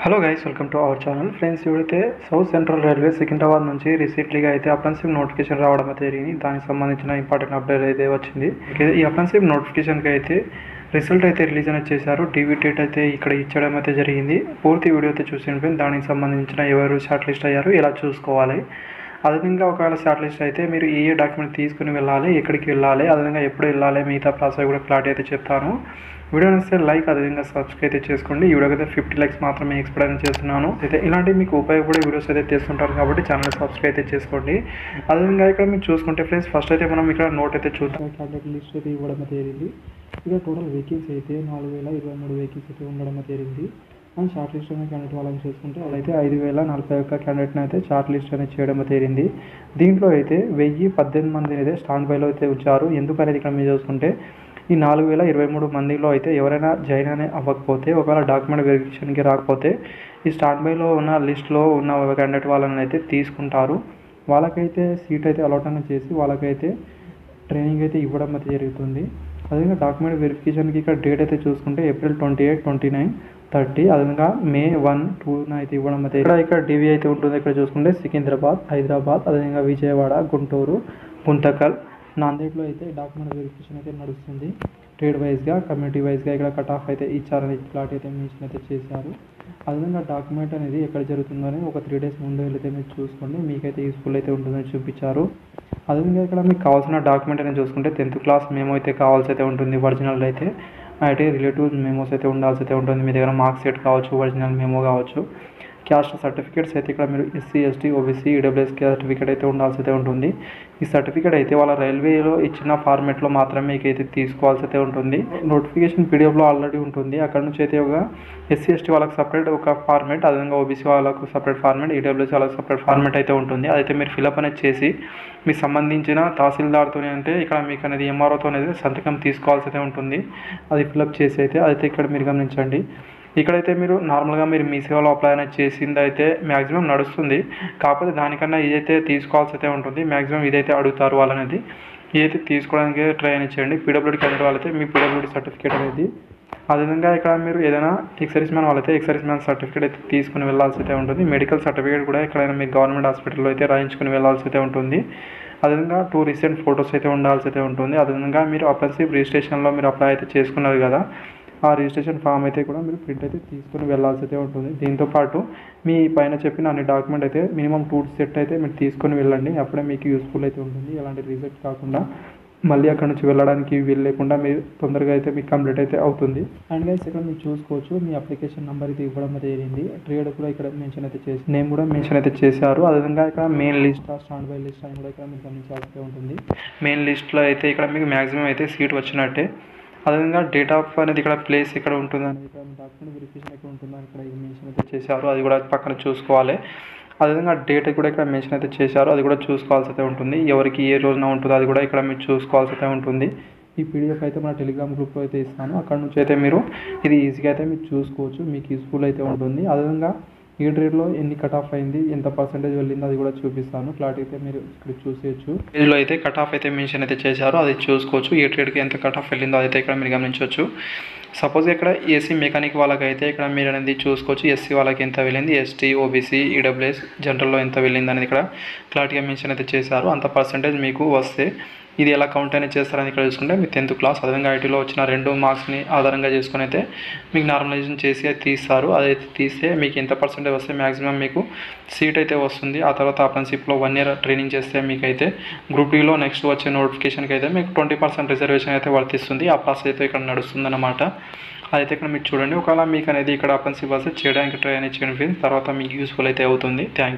Hello guys, welcome to our channel. Friends, ఇప్పుడైతే south central railway Secunderabad నుంచి రీసెంట్లీగా అయితే apprenticeship notification రావడం అయితే జరిగింది. దానికి సంబంధించిన ఇంపార్టెంట్ అప్డేట్ అయితే వచ్చింది. ఈ అప్రెంటిస్‌షిప్ నోటిఫికేషన్కి అయితే రిజల్ట్ అయితే రిలీజ్ అనేది చేశారు. టీవీ డేట్ అయితే ఇక్కడ ఇచ్చడం అయితే జరిగింది. పూర్తి వీడియో అయితే చూసిన ఫ్రెండ్స్, దానికి సంబంధించిన ఎవరు షార్ట్ లిస్ట్ అయ్యారు, ఎలా చూసుకోవాలి, అదేవిధంగా ఒకవేళ షార్ట్ లిస్ట్ అయితే మీరు ఏ డాక్యుమెంట్ తీసుకుని వెళ్ళాలి, ఎక్కడికి వెళ్ళాలి, అదేవిధంగా ఎప్పుడు వెళ్ళాలి, మిగతా ప్రాసెస్ కూడా క్లారిటీ అయితే చెప్తాను. వీడియో నచ్చితే లైక్, అదేవిధంగా సబ్స్క్రైబ్ అయితే చేసుకోండి. ఈ వీడియోకి అయితే 50 లైక్స్ మాత్రమే ఎక్స్ప్లెయిన్ చేస్తున్నాను. అయితే ఇలాంటి మీకు ఉపయోగపడే వీడియోస్ అయితే చేస్తుంటారు కాబట్టి ఛానల్ సబ్స్క్రైబ్ అయితే చేసుకోండి. అదేవిధంగా ఇక్కడ మీరు చూసుకుంటే ఫ్రెండ్స్, ఫస్ట్ అయితే మనం ఇక్కడ నోట్ అయితే చూద్దాం. క్యాండిడేట్ లిస్ట్ అయితే ఇవ్వడం అయితే జరిగింది. ఇక టోటల్ వెహికల్స్ అయితే 4023 వెహికల్స్ అయితే ఉండడం అయితే జరిగింది. అండ్ షార్ట్ లిస్ట్ అనే క్యాండిడేట్ వాళ్ళని చూసుకుంటే అయితే 5041 క్యాండిడేట్ని అయితే షార్ట్ లిస్ట్ అనేది చేయడం అయితే జరిగింది. దీంట్లో అయితే 1018 మందిని అయితే స్టాండ్ బైలో అయితే ఉంచారు. ఎందుకనేది ఇక్కడ మీరు చూసుకుంటే ఈ 4023 మందిలో అయితే ఎవరైనా జాయిన్ అనే అవ్వకపోతే, ఒకవేళ డాక్యుమెంట్ వెరిఫికేషన్కి రాకపోతే ఈ స్టాండ్ బైలో ఉన్న లిస్ట్లో ఉన్న క్యాండిడేట్ వాళ్ళని అయితే తీసుకుంటారు. వాళ్ళకైతే సీట్ అయితే అలాట్ అనేది చేసి వాళ్ళకైతే ట్రైనింగ్ అయితే ఇవ్వడం అయితే జరుగుతుంది. అదేవిధంగా డాక్యుమెంట్ వెరిఫికేషన్కి ఇక్కడ డేట్ అయితే చూసుకుంటే ఏప్రిల్ 28, 29, 30, అదేవిధంగా మే 1, 2 అయితే ఇవ్వడం అయితే ఇక్కడ డివి అయితే ఉంటుంది. ఇక్కడ చూసుకుంటే సికింద్రాబాద్, హైదరాబాద్, అదేవిధంగా విజయవాడ, గుంటూరు, గుంతకల్, నాందేడ్లో అయితే డాక్యుమెంట్ వెరిఫికేషన్ అయితే నడుస్తుంది. ట్రేడ్ వైజ్గా, కమ్యూనిటీ వైజ్గా ఇక్కడ కట్ ఆఫ్ అయితే ఇచ్చారని ప్లాట్ అయితే మెన్షన్ అయితే చేశారు. అదేవిధంగా డాక్యుమెంట్ అనేది ఎక్కడ జరుగుతుందని ఒక 3 days ముందు వెళితే మీరు చూసుకోండి, మీకైతే యూస్ఫుల్ అయితే ఉంటుందని చూపించారు. అదేవిధంగా ఇక్కడ మీకు కావాల్సిన డాక్యుమెంట్ అనేది చూసుకుంటే 10th క్లాస్ మెమో అయితే కావాల్సి అయితే ఉంటుంది. ఒరిజినల్ అయితే రిలేటివ్ మెమోస్ అయితే ఉండాల్సి అయితే ఉంటుంది. మీ దగ్గర మార్క్ షీట్ కావచ్చు, ఒరిజినల్ మెమో కావచ్చు. క్యాస్ట్ సర్టిఫికేట్స్ అయితే ఇక్కడ మీరు SC, ST, OBC, EWS certificate అయితే ఉండాల్సి అయితే ఉంటుంది. ఈ సర్టిఫికేట్ అయితే వాళ్ళ రైల్వేలో ఇచ్చిన ఫార్మేట్లో మాత్రమే మీకైతే తీసుకోవాల్సి అయితే ఉంటుంది. నోటిఫికేషన్ పీడిఎఫ్లో ఆల్రెడీ ఉంటుంది. అక్కడ నుంచి అయితే ఒక ఎస్సీ, ఎస్టీ వాళ్ళకి సపరేట్ ఒక ఫార్మేట్, అదేవిధంగా ఓబీసీ వాళ్ళకు సపరేట్ ఫార్మేట్, ఈడబ్ల్యూఎస్ వాళ్ళకి సపరేట్ ఫార్మేట్ అయితే ఉంటుంది. అదైతే మీరు ఫిలప్ అనేది చేసి మీకు సంబంధించిన తహసీల్దార్తోనే, అంటే ఇక్కడ మీకు అనేది ఎంఆర్ఓతో అనేది సంతకం తీసుకోవాల్సి అయితే ఉంటుంది. అది ఫిలప్ చేసి అయితే ఇక్కడ మీరు గమనించండి. ఇక్కడైతే మీరు నార్మల్గా మీరు మీ సేవలో అప్లై అనేది చేసింది అయితే మ్యాక్సిమం నడుస్తుంది. కాకపోతే దానికన్నా ఇదైతే తీసుకోవాల్సి అయితే ఉంటుంది. మ్యాక్సిమం ఇదైతే అడుగుతారు వాళ్ళనేది. ఇదైతే తీసుకోవడానికి ట్రై అని చేయండి. పీడబ్ల్యూడీ క్యాండిడేట్ వాళ్ళైతే మీ పీడబ్ల్యూడీ సర్టిఫికేట్ అనేది, అదేవిధంగా ఇక్కడ మీరు ఏదైనా ఎక్సర్వీస్ మ్యాన్ వాళ్ళైతే ఎక్సర్వీస్ మ్యాన్ సర్టిఫికేట్ అయితే తీసుకుని వెళ్ళాల్సి అయితే ఉంటుంది. మెడికల్ సర్టిఫికేట్ కూడా ఎక్కడైనా మీ గవర్నమెంట్ హాస్పిటల్లో అయితే రాయించుకుని వెళ్ళాల్సి అయితే ఉంటుంది. అదేవిధంగా 2 రీసెంట్ ఫొటోస్ అయితే ఉండాల్సి అయితే ఉంటుంది. అదేవిధంగా మీరు అప్రెంటిస్‌షిప్ రిజిస్ట్రేషన్లో మీరు అప్లై అయితే చేసుకున్నారు కదా, ఆ రిజిస్ట్రేషన్ ఫామ్ అయితే కూడా మీరు ప్రింట్ అయితే తీసుకుని వెళ్ళాల్సి అయితే ఉంటుంది. దీంతోపాటు మీ పైన చెప్పిన అన్ని డాక్యుమెంట్ అయితే మినిమం 2 సెట్ అయితే మీరు తీసుకొని వెళ్ళండి. అప్పుడే మీకు యూస్ఫుల్ అయితే ఉంటుంది. ఎలాంటి రిజెక్ట్ కాకుండా మళ్ళీ అక్కడ నుంచి వెళ్ళడానికి వీలు లేకుండా మీరు తొందరగా అయితే మీకు కంప్లీట్ అయితే అవుతుంది. అండ్ గైస్, ఇక్కడ మీరు చూసుకోవచ్చు, మీ అప్లికేషన్ నెంబర్ ఇది ఇవ్వడం అయితే జరిగింది. ట్రేడ్ కూడా ఇక్కడ మెన్షన్ అయితే చేసి, నేమ్ కూడా మెన్షన్ అయితే చేశారు. అదేవిధంగా ఇక్కడ main list, stand by list అని కూడా ఇక్కడ మీరు గమనించాల్సి ఉంటుంది. మెయిన్ లిస్ట్లో అయితే ఇక్కడ మీకు మ్యాక్సిమం అయితే సీట్ వచ్చినట్టే. అదేవిధంగా డేట్ ఆఫ్ అనేది ఇక్కడ ప్లేస్ ఇక్కడ ఉంటుందని, ఇక్కడ డాక్యుమెంట్ వెరిఫికేషన్ ఎక్కడ ఉంటుందని ఇక్కడ మెన్షన్ అయితే చేశారు. అది కూడా పక్కన చూసుకోవాలి. అదేవిధంగా డేట్ కూడా ఇక్కడ మెన్షన్ అయితే చేశారు. అది కూడా చూసుకోవాల్సి అయితే ఉంటుంది. ఎవరికి ఏ రోజున ఉంటుందో అది కూడా ఇక్కడ మీరు చూసుకోవాల్సి అయితే ఉంటుంది. ఈ పీడిఎఫ్ అయితే మన టెలిగ్రామ్ గ్రూప్లో అయితే ఇస్తాను. అక్కడ నుంచి అయితే మీరు ఇది ఈజీగా అయితే మీరు చూసుకోవచ్చు. మీకు యూస్ఫుల్ అయితే ఉంటుంది. అదేవిధంగా ఏ ట్రేడ్లో ఎన్ని కట్ ఆఫ్ అయింది, ఎంత పర్సెంటేజ్ వెళ్ళిందో అది కూడా చూపిస్తాను. క్లారిటీ అయితే మీరు ఇక్కడ చూసేయచ్చు. పేజ్లో అయితే కట్ ఆఫ్ అయితే మెన్షన్ అయితే చేశారు. అది చూసుకోవచ్చు. ఏ ట్రేడ్కి ఎంత కట్ ఆఫ్ వెళ్ళిందో అయితే ఇక్కడ మీరు గమనించవచ్చు. సపోజ్ ఇక్కడ ఏసీ మెకానిక్ వాళ్ళకి అయితే ఇక్కడ మీరు అనేది చూసుకోవచ్చు. ఎస్సీ వాళ్ళకి ఎంత వెళ్ళింది, ఎస్టీ, ఓబీసీ, ఈడబ్ల్యూఎస్ జనరల్లో ఎంత వెళ్ళింది అనేది ఇక్కడ క్లారిటీగా మెన్షన్ అయితే చేశారు. అంత పర్సెంటేజ్ మీకు వస్తే ఇది ఎలా కౌంట్ అనేది చేస్తారని ఇక్కడ చూసుకుంటే మీ 10th క్లాస్, అదేవిధంగా ఐటీలో వచ్చిన 2 మార్క్స్ని ఆధారంగా చేసుకుని అయితే మీకు నార్మలైజేషన్ చేసి అయితే తీస్తారు. అదైతే తీస్తే మీకు ఎంత పర్సెంటేజ్ వస్తే మ్యాక్సిమం మీకు సీట్ అయితే వస్తుంది. ఆ తర్వాత అప్రెంటిస్‌షిప్లో 1 year ట్రైనింగ్ చేస్తే మీకైతే గ్రూప్ డీలో నెక్స్ట్ వచ్చే నోటిఫికేషన్కి అయితే మీకు 20% రిజర్వేషన్ అయితే వర్తిస్తుంది. ఆ ప్రాసెస్ అయితే ఇక్కడ నడుస్తుందన్నమాట. అదైతే ఇక్కడ మీరు చూడండి. ఒకవేళ మీకు అనేది ఇక్కడ అప్రెంటిస్‌షిప్ వస్తే చేయడానికి ట్రై అనేది చేయండి. తర్వాత మీకు యూస్ఫుల్ అయితే అవుతుంది. Thank you.